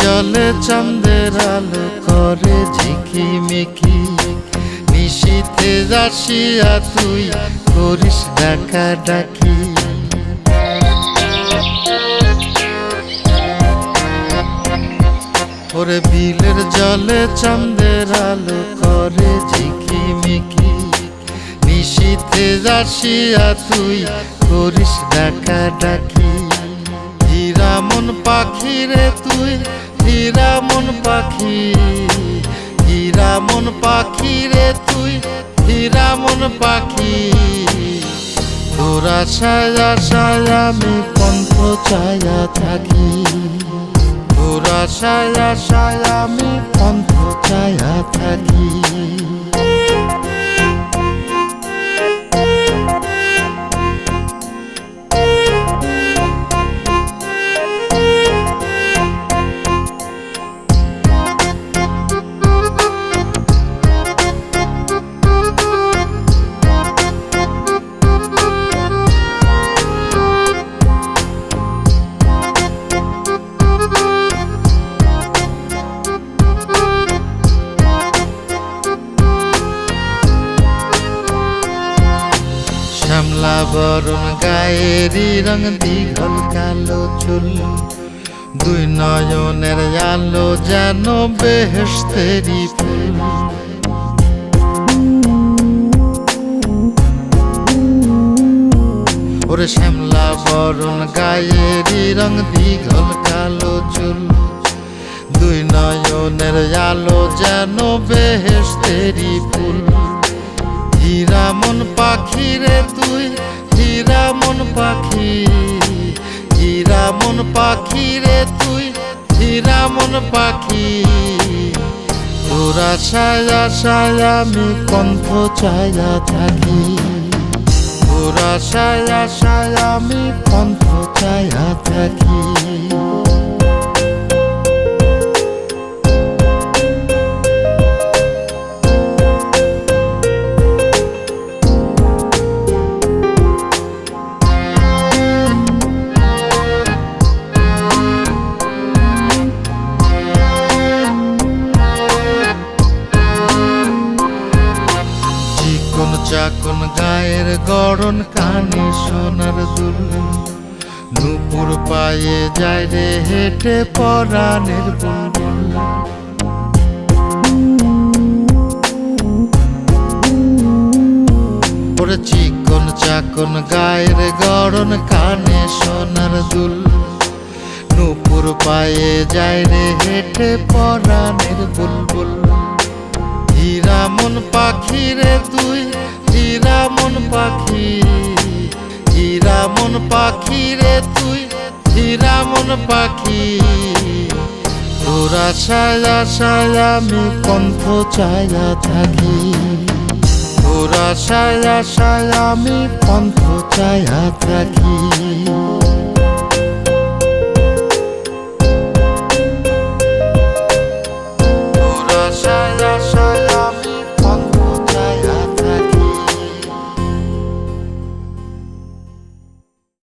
জলে চাঁদের আলো করে ঝিকিমিকি, নিশীথে আসিয়া তুই করিস ডাকা ডাকি। ওরে বিলের জলে চাঁদের আলো করে ঝিকিমিকি, নিশীথে আসিয়া তুই করিস ডাকা ডাকি। হীরা মন পাখি রে তুই, হীরা মন পাখি, হীরা মন পাখি রে তুই, হীরা মন পাখি। তোর আশায় আশায় আমি পন্থ চায়া থাকি, তোর আশায় আশায় আমি পন্থ চায়া থাকি। শ্যামলা বরণ গায়েরই রং দীঘল কালো চুল, দুই নয়নের আলো যেন বেহেশতেরি ফুল। ওরে শ্যামলা বরণ গায়েরই রং দীঘল কালো চুল, দুই নয়নের আলো যেন বেহেশতেরি ফুল। হীরা মন পাখি রে তুই, হীরা মন পাখি, হীরা মন পাখি রে তুই, হীরা মন পাখি। তোর আশায় আশায় আমি পন্থ চায়া থাকি, তোর আশায় আশায় আমি পন্থ চায়া থাকি। চাকন গায়ের গড়ন কানে সোনার দুল, নূপুর পায়ে যায় রে হেঁটে পরাণের বুলবুল। ওরে চিকন চাকন গায়ের গড়ন কানে সোনার দুল, নূপুর পায়ে যায় রে হেঁটে পরাণের বুলবুল। হীরা মন পাখি রে তুই, হীরা মন পাখি, হীরা মন পাখি রে তুই, হীরা মন পাখি। তোর আশায় আশায় আমি পন্থ চায়া থাকি, তোর আশায় আশায় আমি পন্থ চায়া থাকি।